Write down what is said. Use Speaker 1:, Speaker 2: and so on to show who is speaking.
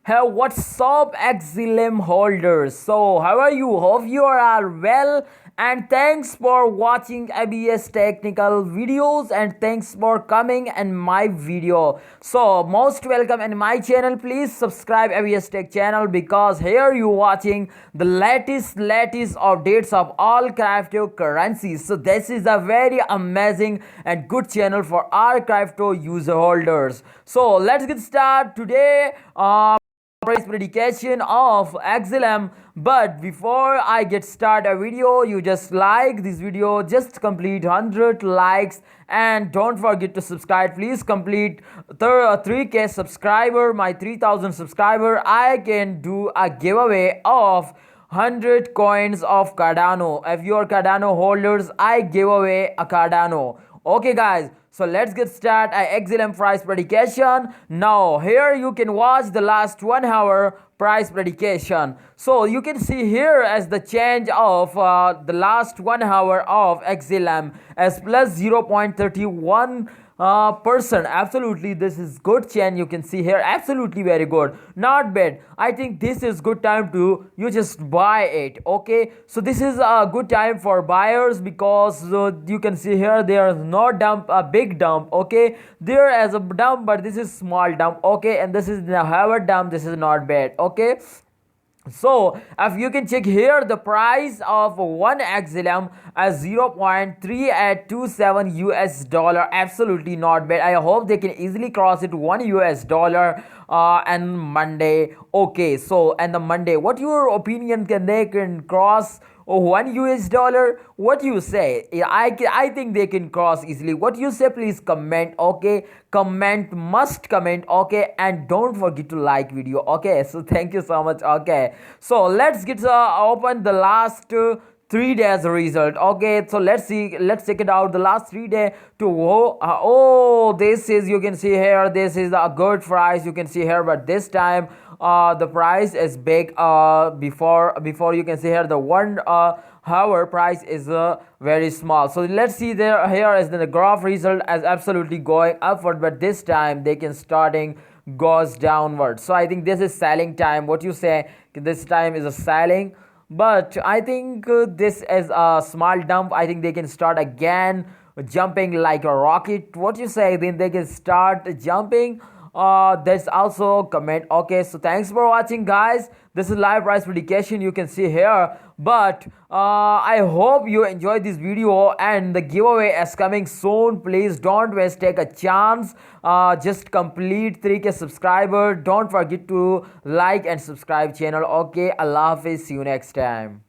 Speaker 1: Hey, what's up, Xlm holders? So, how are you? Hope you are all well. And thanks for watching ABS technical videos and thanks for coming in my video. So, most welcome in my channel. Please subscribe ABS Tech channel because here you watching the latest updates of all cryptocurrencies. So, this is a very amazing and good channel for our crypto user holders. So, let's get started today. Price prediction of Xlm. But before I get started a video, you just like this video, just complete 100 likes and don't forget to subscribe. Please complete 3k subscriber, my 3000 subscriber. I can do a giveaway of 100 coins of Cardano. If you are Cardano holders, I give away a Cardano. Okay guys, so let's get started Xlm price prediction. Now here you can watch the last 1 hour price prediction. So you can see here as the change of the last 1 hour of Xlm as plus 0.31 percent. Absolutely, this is good change. You can see here, absolutely very good, not bad. I think this is good time to you just buy it. Okay, so this is a good time for buyers because you can see here there is no dump, a big dump. Okay, there is a dump, but this is small dump. Okay, and this is the however dump. This is not bad. Okay, so if you can check here the price of one Xlm as 0.3827 US dollar, absolutely not bad. I hope they can easily cross it 1 US dollar and Monday. Okay, so and the Monday, what your opinion, can they can cross 1 US dollar? What you say? I think they can cross easily. What you say? Please comment. Okay, must comment. Okay, and don't forget to like video. Okay, so thank you so much. Okay, so let's get open the last 3 days result. Okay, so let's check it out the last 3 day to this is, you can see here, this is a good price, you can see here, but this time the price is big. Before you can see here the 1 hour price is very small. So let's see there, here is the graph result as absolutely going upward, but this time they can starting goes downward. So I think this is selling time. What you say? This time is a selling, but I think this is a small dump. I think they can start again jumping like a rocket. What you say? Then they can start jumping. There's also comment. Okay, so thanks for watching guys. This is live price prediction, you can see here. But I hope you enjoyed this video and the giveaway is coming soon. Please don't waste, take a chance. Just complete 3k subscriber. Don't forget to like and subscribe channel. Okay, Allah Hafiz, see you next time.